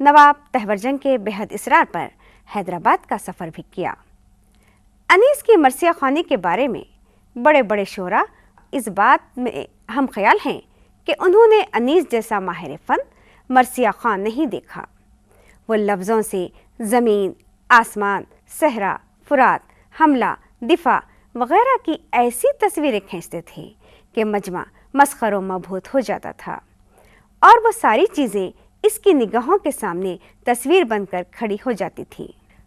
نواب تہور جنگ کے بہت اصرار پر حیدرآباد کا سفر بھی کیا۔ انیس کی مرثیہ خوانی کے بارے میں بڑے بڑے شعراء اس بات میں ہم خیال ہیں کہ انہوں نے انیس جیسا ماہر فن مرثیہ خوان نہیں دیکھا۔ وہ لفظوں سے زمین، آسمان، صحرا، فرات، حملہ، دفاع وغیرہ کی ایسی تصویریں کھینچتے تھے کہ مجمع مسخر و مبہوت ہو جاتا تھا، اور وہ ساری چیزیں اس کی نگاہوں کے سامنے تصویر بن کر کھڑی ہو جاتی تھی۔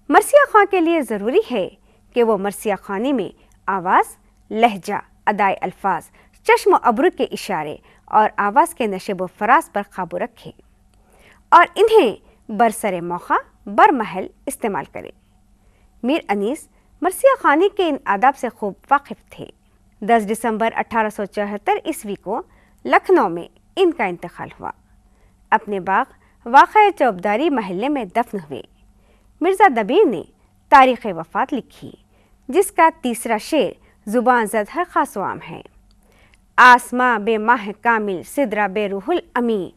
مرثیہ خواں کے لیے ضروری ہے کہ وہ مرثیہ خوانی میں آواز، لہجہ، ادائے الفاظ، چشم و ابرو کے اشارے اور آواز کے نشیب و فراز پر قابو رکھے اور انہیں برسر موقع برمحل استعمال کرے۔ میر انیس مرثیہ خوانی کے ان آداب سے خوب واقف تھے۔ 10 دسمبر 1874 عیسوی کو لکھنؤ میں ان کا انتقال ہوا۔ اپنے باغ واقع چوبداری محلے میں دفن ہوئے۔ مرزا دبیر نے تاریخ وفات لکھی، جس کا تیسرا شعر زبان زد ہے خاص و عام ہے: آسماں بے ماہ کامل، سدرہ بے روح الامی،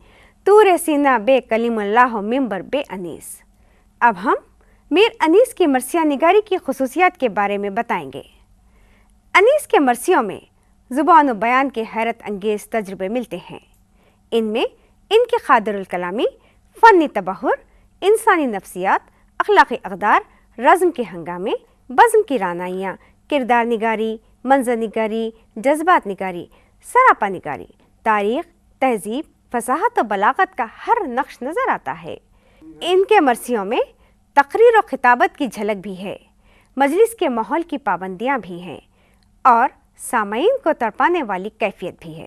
طور سینہ بے کلیم اللہ، ممبر بے انیس۔ اب ہم میر انیس کی مرثیہ نگاری کی خصوصیات کے بارے میں بتائیں گے۔ انیس کے مرثیوں میں زبان و بیان کے حیرت انگیز تجربے ملتے ہیں۔ ان میں ان کی قادر الکلامی، فنی تبحر، انسانی نفسیات، اخلاقی اقدار، رزم کے ہنگامے، بزم کی رعنائیاں، کردار نگاری، منظر نگاری، جذبات نگاری، سراپا نگاری، تاریخ، تہذیب، فصاحت و بلاغت کا ہر نقش نظر آتا ہے۔ ان کے مرثیوں میں تقریر و خطابت کی جھلک بھی ہے، مجلس کے ماحول کی پابندیاں بھی ہیں اور سامعین کو تڑپانے والی کیفیت بھی ہے۔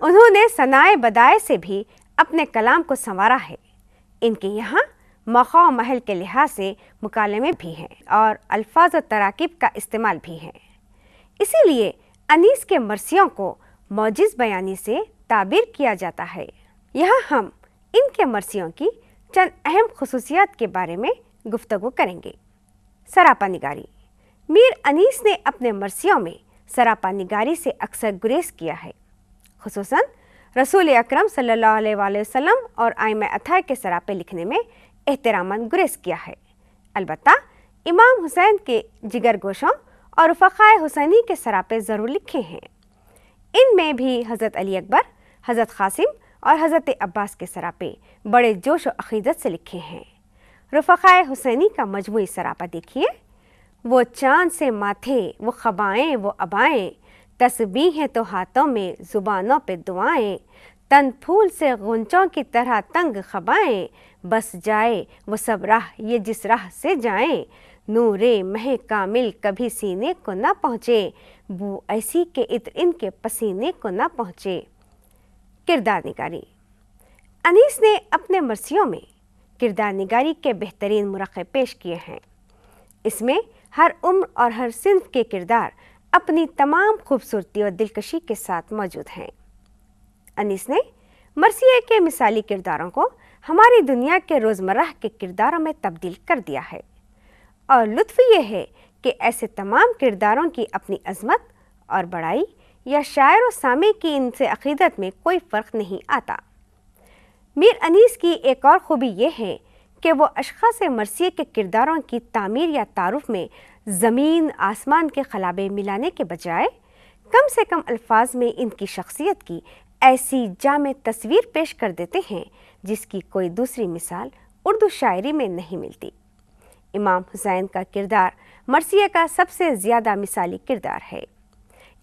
انہوں نے ثنائے بدائع سے بھی اپنے کلام کو سنوارا ہے۔ ان کے یہاں موقع و محل کے لحاظ سے مکالمے بھی ہیں اور الفاظ و تراکیب کا استعمال بھی ہے۔ اسی لیے انیس کے مرثیوں کو موجز بیانی سے تعبیر کیا جاتا ہے۔ یہاں ہم ان کے مرثیوں کی چند اہم خصوصیات کے بارے میں گفتگو کریں گے۔ سراپا نگاری۔ میر انیس نے اپنے مرثیوں میں سراپا نگاری سے اکثر گریز کیا ہے، خصوصاً رسول اکرم صلی اللہ علیہ وآلہ وسلم اور ائمہ اطہار کے سراپے لکھنے میں احتراماً گریز کیا ہے۔ البتہ امام حسین کے جگر گوشوں اور رفقائے حسینی کے سراپے ضرور لکھے ہیں۔ ان میں بھی حضرت علی اکبر، حضرت قاسم اور حضرت عباس کے سراپے بڑے جوش و عقیدت سے لکھے ہیں۔ رفقائے حسینی کا مجموعی سراپا دیکھیے: وہ چاند سے ماتھے، وہ خبائیں، وہ ابائیں، تسبیح ہیں تو ہاتھوں میں، زبانوں پہ دعائیں، تن پھول سے غنچوں کی طرح تنگ خبائیں، بس جائے وہ سب راہ یہ جس راہ سے جائیں، نور مہ کامل کبھی سینے کو نہ پہنچے، بو ایسی کہ عطر ان کے پسینے کو نہ پہنچے۔ کردار نگاری۔ انیس نے اپنے مرثیوں میں کردار نگاری کے بہترین مرقع پیش کیے ہیں۔ اس میں ہر عمر اور ہر صنف کے کردار اپنی تمام خوبصورتی اور دلکشی کے ساتھ موجود ہیں۔ انیس نے مرثیے کے مثالی کرداروں کو ہماری دنیا کے روزمرہ کے کرداروں میں تبدیل کر دیا ہے، اور لطف یہ ہے کہ ایسے تمام کرداروں کی اپنی عظمت اور بڑائی یا شاعر و سامع کی ان سے عقیدت میں کوئی فرق نہیں آتا۔ میر انیس کی ایک اور خوبی یہ ہے کہ وہ اشخاص مرثیے کے کرداروں کی تعمیر یا تعارف میں زمین آسمان کے خلابے ملانے کے بجائے کم سے کم الفاظ میں ان کی شخصیت کی ایسی جامع تصویر پیش کر دیتے ہیں جس کی کوئی دوسری مثال اردو شاعری میں نہیں ملتی۔ امام حسین کا کردار مرثیے کا سب سے زیادہ مثالی کردار ہے۔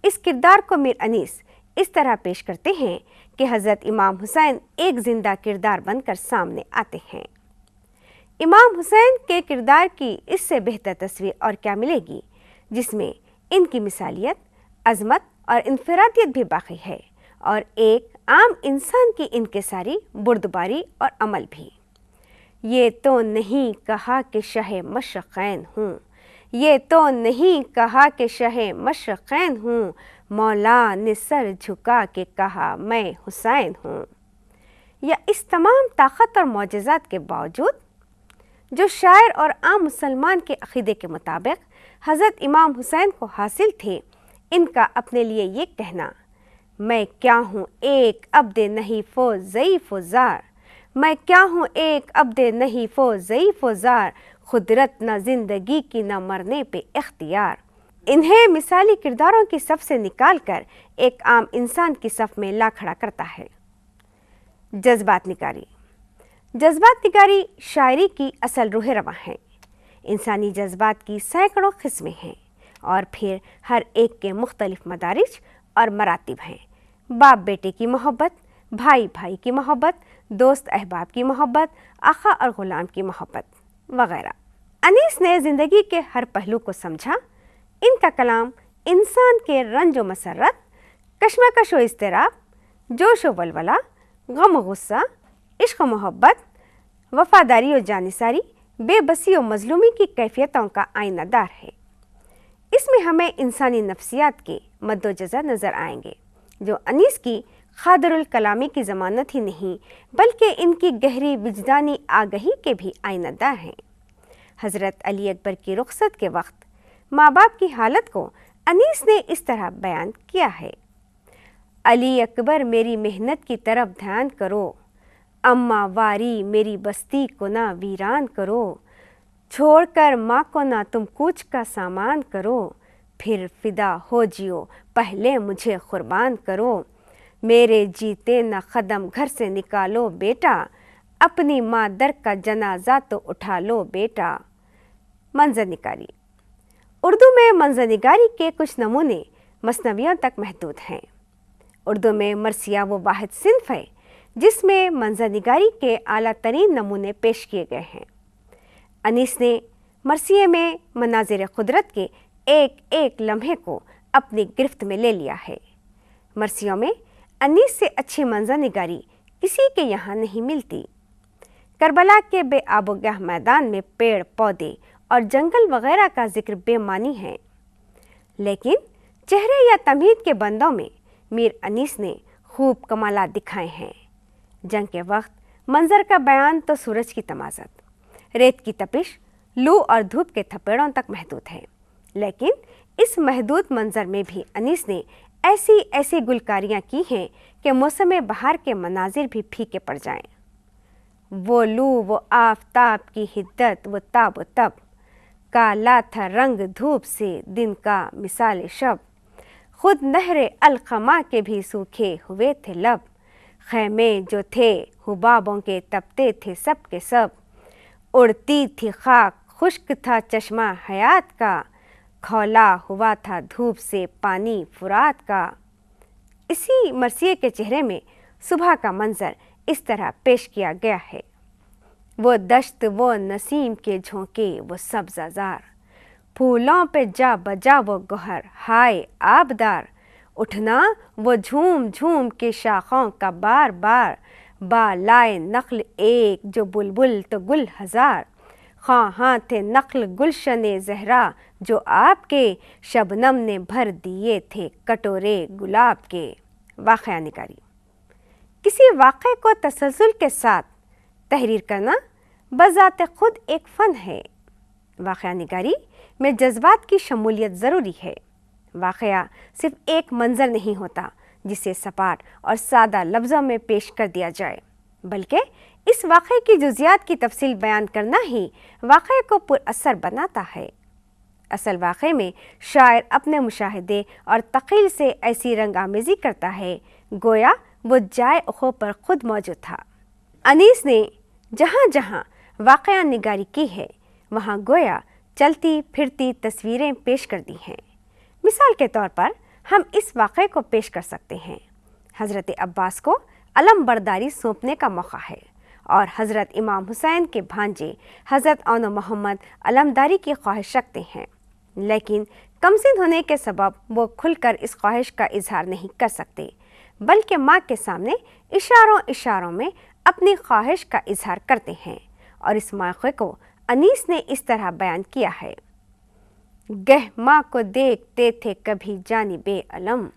اس کردار کو میر انیس اس طرح پیش کرتے ہیں کہ حضرت امام حسین ایک زندہ کردار بن کر سامنے آتے ہیں۔ امام حسین کے کردار کی اس سے بہتر تصویر اور کیا ملے گی، جس میں ان کی مثالیت، عظمت اور انفرادیت بھی باقی ہے، اور ایک عام انسان کی انکساری، بردباری اور عمل بھی۔ یہ تو نہیں کہا کہ شہ مشرقین ہوں، یہ تو نہیں کہا کہ شہ مشرقین ہوں، مولا نے سر جھکا کے کہا میں حسین ہوں۔ یا اس تمام طاقت اور معجزات کے باوجود جو شاعر اور عام مسلمان کے عقیدے کے مطابق حضرت امام حسین کو حاصل تھے، ان کا اپنے لیے یہ کہنا: میں کیا ہوں ایک عبد نہیں فو ضعیف و زار، میں کیا ہوں ایک عبد نحیف و ضعیف و زار، قدرت نہ زندگی کی نہ مرنے پہ اختیار۔ انہیں مثالی کرداروں کی صف سے نکال کر ایک عام انسان کی صف میں لا کھڑا کرتا ہے۔ جذبات نگاری۔ جذبات نگاری شاعری کی اصل روح رواں ہے۔ انسانی جذبات کی سینکڑوں قسمیں ہیں اور پھر ہر ایک کے مختلف مدارج اور مراتب ہیں۔ باپ بیٹے کی محبت، بھائی بھائی کی محبت، دوست احباب کی محبت، آقا اور غلام کی محبت وغیرہ۔ انیس نے زندگی کے ہر پہلو کو سمجھا۔ ان کا کلام انسان کے رنج و مسرت، کشمکش و اضطراب، جوش و ولولہ، غم و غصہ، عشق و محبت، وفاداری و جانثاری، بے بسی و مظلومی کی کیفیتوں کا آئینہ دار ہے۔ اس میں ہمیں انسانی نفسیات کے مد و جزر نظر آئیں گے جو انیس کی خادر الکلامی کی ضمانت ہی نہیں بلکہ ان کی گہری وجدانی آگہی کے بھی آئینہ دار ہیں۔ حضرت علی اکبر کی رخصت کے وقت ماں باپ کی حالت کو انیس نے اس طرح بیان کیا ہے: علی اکبر میری محنت کی طرف دھیان کرو، اماں واری میری بستی کو نہ ویران کرو، چھوڑ کر ماں کو نہ تم کوچ کا سامان کرو، پھر فدا ہو جیو پہلے مجھے قربان کرو، میرے جیتے نہ قدم گھر سے نکالو بیٹا، اپنی ماں در کا جنازہ تو اٹھا لو بیٹا۔ منظر نگاری۔ اردو میں منظر نگاری کے کچھ نمونے مثنویوں تک محدود ہیں۔ اردو میں مرثیہ وہ واحد صنف ہے جس میں منظر نگاری کے اعلیٰ ترین نمونے پیش کیے گئے ہیں۔ انیس نے مرثیے میں مناظر قدرت کے ایک ایک لمحے کو اپنی گرفت میں لے لیا ہے۔ مرثیوں میں انیس سے اچھی منظر نگاری کسی کے یہاں نہیں ملتی۔ کربلا کے بے آب و گیاہ میدان میں پیڑ پودے اور جنگل وغیرہ کا ذکر بے معنی ہے، لیکن چہرے یا تمہید کے بندوں میں میر انیس نے خوب کمالات دکھائے ہیں۔ جنگ کے وقت منظر کا بیان تو سورج کی تمازت، ریت کی تپش، لو اور دھوپ کے تھپیڑوں تک محدود ہے، لیکن اس محدود منظر میں بھی انیس نے ایسی گلکاریاں کی ہیں کہ موسم بہار کے مناظر بھی پھیکے پڑ جائیں۔ وہ لو وہ آفتاب کی حدت، وہ تاب و تب، کالا تھا رنگ دھوپ سے دن کا مثال شب، خود نہر القمہ کے بھی سوکھے ہوئے تھے لب، خیمے جو تھے حبابوں کے تپتے تھے سب کے سب، اڑتی تھی خاک خشک تھا چشمہ حیات کا، کھولا ہوا تھا دھوپ سے پانی فرات کا۔ اسی مرثیے کے چہرے میں صبح کا منظر اس طرح پیش کیا گیا ہے: وہ دشت وہ نسیم کے جھونکے وہ سبزہ زار، پھولوں پہ جا بجا وہ گوہر ہائے آبدار، اٹھنا وہ جھوم جھوم کے شاخوں کا بار بار، بالائے نخل ایک جو بلبل تو گل ہزار، خواہاں تھے نخل گلشن زہرا جو آپ کے، شبنم نے بھر دیے تھے کٹورے گلاب کے۔ واقعہ نگاری۔ کسی واقعے کو تسلسل کے ساتھ تحریر کرنا بذات خود ایک فن ہے۔ واقعہ نگاری میں جذبات کی شمولیت ضروری ہے۔ واقعہ صرف ایک منظر نہیں ہوتا جسے سپاٹ اور سادہ لفظوں میں پیش کر دیا جائے، بلکہ اس واقعے کی جزیات کی تفصیل بیان کرنا ہی واقعے کو پر اثر بناتا ہے۔ اصل واقعے میں شاعر اپنے مشاہدے اور تخیل سے ایسی رنگ آمیزی کرتا ہے گویا وہ جائے اخو پر خود موجود تھا۔ انیس نے جہاں جہاں واقعہ نگاری کی ہے وہاں گویا چلتی پھرتی تصویریں پیش کر دی ہیں۔ مثال کے طور پر ہم اس واقعے کو پیش کر سکتے ہیں: حضرت عباس کو علم برداری سونپنے کا موقع ہے اور حضرت امام حسین کے بھانجے حضرت عون محمد علمداری کی خواہش رکھتے ہیں، لیکن کمسن ہونے کے سبب وہ کھل کر اس خواہش کا اظہار نہیں کر سکتے، بلکہ ماں کے سامنے اشاروں میں اپنی خواہش کا اظہار کرتے ہیں، اور اس موقع کو انیس نے اس طرح بیان کیا ہے: گہ ماں کو دیکھتے تھے کبھی جانب علم،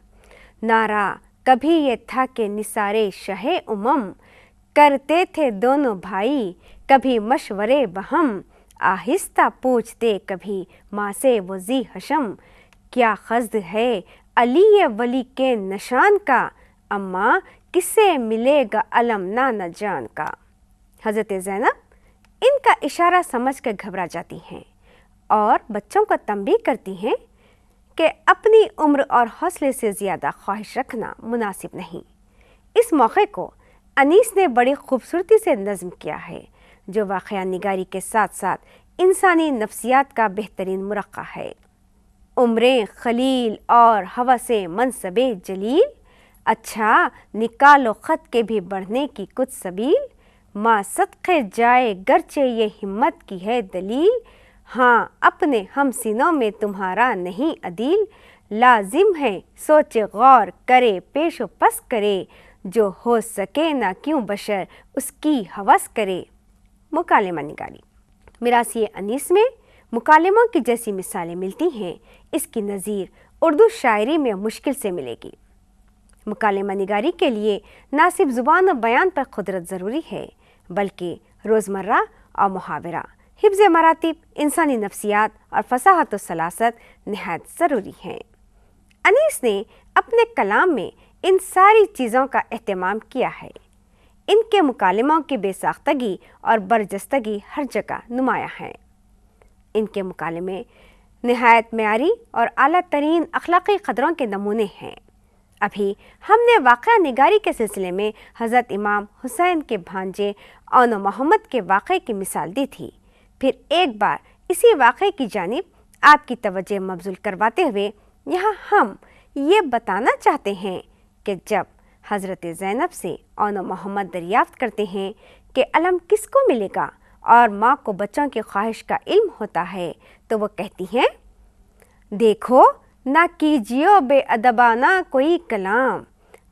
نعرہ کبھی یہ تھا کہ نثارِ شہ امم، کرتے تھے دونوں بھائی کبھی مشورے بہم، آہستہ پوچھتے کبھی ماں سے وہ ذی حشم، کیا قصد ہے علی ولی کے نشان کا، اماں کس سے ملے گا علم نانا جان کا۔ حضرت زینب ان کا اشارہ سمجھ کر گھبرا جاتی ہیں اور بچوں کو تنبیہ کرتی ہیں کہ اپنی عمر اور حوصلے سے زیادہ خواہش رکھنا مناسب نہیں۔ اس موقع کو انیس نے بڑی خوبصورتی سے نظم کیا ہے، جو واقعہ نگاری کے ساتھ ساتھ انسانی نفسیات کا بہترین مرقع ہے۔ عمریں خلیل اور ہوس منصب جلیل، اچھا نکالو خط کے بھی بڑھنے کی کچھ سبیل، ماں صدقے جائے گرچہ یہ ہمت کی ہے دلیل، ہاں اپنے ہم سینوں میں تمہارا نہیں عدیل، لازم ہے سوچ غور کرے پیش و پس کرے، جو ہو سکے نہ کیوں بشر اس کی ہوس کرے۔ مکالمہ نگاری۔ میراثی انیس میں مکالموں کی جیسی مثالیں ملتی ہیں، اس کی نظیر اردو شاعری میں مشکل سے ملے گی۔ مکالمہ نگاری کے لیے نہ صرف زبان و بیان پر قدرت ضروری ہے، بلکہ روزمرہ اور محاورہ، حفظ مراتب، انسانی نفسیات اور فصاحت و سلاست نہایت ضروری ہیں۔ انیس نے اپنے کلام میں ان ساری چیزوں کا اہتمام کیا ہے۔ ان کے مکالموں کی بے ساختگی اور برجستگی ہر جگہ نمایاں ہیں۔ ان کے مکالمے نہایت معیاری اور اعلیٰ ترین اخلاقی قدروں کے نمونے ہیں۔ ابھی ہم نے واقعہ نگاری کے سلسلے میں حضرت امام حسین کے بھانجے اون محمد کے واقعے کی مثال دی تھی۔ پھر ایک بار اسی واقعے کی جانب آپ کی توجہ مبذول کرواتے ہوئے یہاں ہم یہ بتانا چاہتے ہیں کہ جب حضرت زینب سے اون محمد دریافت کرتے ہیں کہ علم کس کو ملے گا اور ماں کو بچوں کی خواہش کا علم ہوتا ہے، تو وہ کہتی ہیں، دیکھو نہ کیجیو بے ادبانہ کوئی کلام،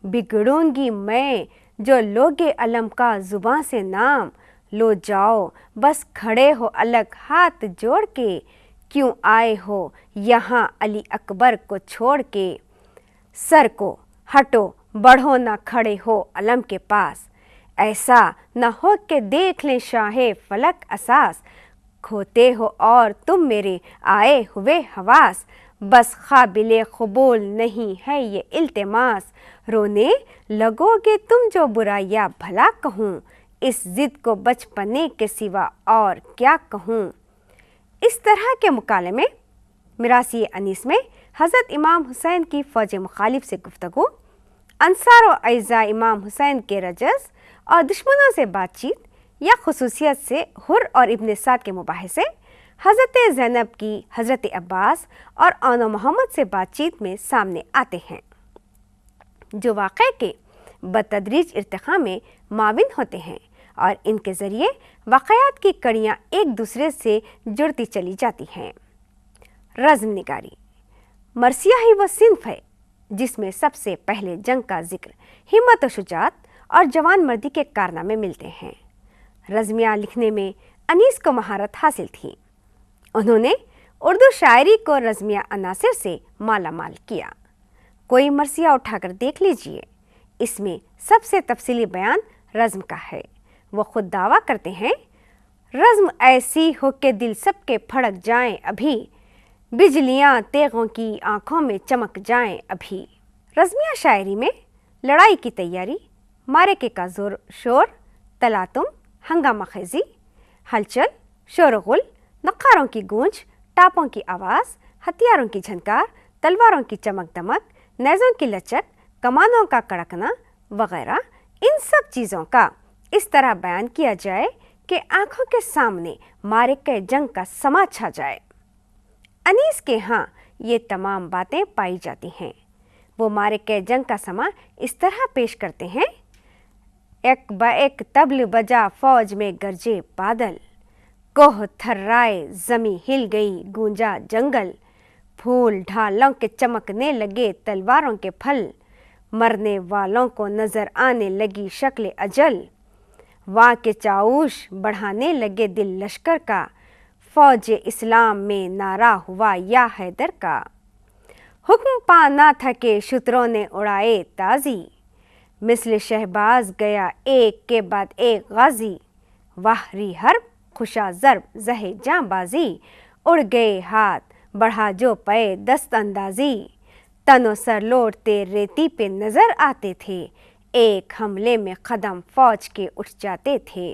بگڑوں گی میں جو لوگے علم کا زباں سے نام، لو جاؤ بس کھڑے ہو الگ ہاتھ جوڑ کے، کیوں آئے ہو یہاں علی اکبر کو چھوڑ کے، سر کو ہٹو بڑھو نہ کھڑے ہو علم کے پاس، ایسا نہ ہو کہ دیکھ لیں شاہ فلک اساس، کھوتے ہو اور تم میرے آئے ہوئے حواس، بس قابل قبول نہیں ہے یہ التماس، رونے لگو گے تم جو برا یا بھلا کہوں، اس ضد کو بچپنے کے سوا اور کیا کہوں۔ اس طرح کے مکالمے میراثی انیس میں حضرت امام حسین کی فوج مخالف سے گفتگو، انصار و اعزاء امام حسین کے رجز اور دشمنوں سے بات چیت یا خصوصیت سے حر اور ابن سعد کے مباحثے، حضرت زینب کی حضرت عباس اور اون محمد سے بات چیت میں سامنے آتے ہیں، جو واقعے کے بتدریج ارتقاء میں معاون ہوتے ہیں اور ان کے ذریعے واقعات کی کڑیاں ایک دوسرے سے جڑتی چلی جاتی ہیں۔ رزم نگاری۔ مرثیہ ہی وہ صنف ہے جس میں سب سے پہلے جنگ کا ذکر ہمت و شجاعت اور جوان مردی کے کارنامے ملتے ہیں۔ رزمیہ لکھنے میں انیس کو مہارت حاصل تھی۔ انہوں نے اردو شاعری کو رزمیہ عناصر سے مالا مال کیا۔ کوئی مرثیہ اٹھا کر دیکھ لیجئے، اس میں سب سے تفصیلی بیان رزم کا ہے۔ وہ خود دعویٰ کرتے ہیں، رزم ایسی ہو کہ دل سب کے پھڑک جائیں ابھی، بجلیاں تیغوں کی آنکھوں میں چمک جائیں ابھی۔ رزمیہ شاعری میں لڑائی کی تیاری، معرکے کا زور شور، تلاطم، ہنگامہ خیزی، ہلچل، شور و غل، نقاروں کی گونج، ٹاپوں کی آواز، ہتھیاروں کی جھنکار، تلواروں کی چمک دمک، نیزوں کی لچک، کمانوں کا کڑکنا وغیرہ، ان سب چیزوں کا اس طرح بیان کیا جائے کہ آنکھوں کے سامنے معرکہ جنگ کا سما چھا جائے۔ انیس کے ہاں یہ تمام باتیں پائی جاتی ہیں۔ وہ معرکہ جنگ کا سما اس طرح پیش کرتے ہیں، ایک با ایک طبل بجا فوج میں گرجے بادل، کوہ تھرائے زمیں ہل گئی گونجا جنگل، پھول ڈھالوں کے چمکنے لگے تلواروں کے پھل، مرنے والوں کو نظر آنے لگی شکل اجل، وہاں کے چاؤش بڑھانے لگے دل لشکر کا، فوج اسلام میں نعرہ ہوا یا حیدر کا، حکم پا نہ تھکے شتروں نے اڑائے تازی، مثل شہباز گیا ایک کے بعد ایک غازی، واہری حرب خوشا ضرب زہ جاں بازی، اڑ گئے ہاتھ بڑھا جو پے دست اندازی، تن و سر لوٹتے ریتی پہ نظر آتے تھے، ایک حملے میں قدم فوج کے اٹھ جاتے تھے،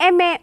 MA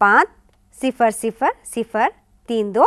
500032।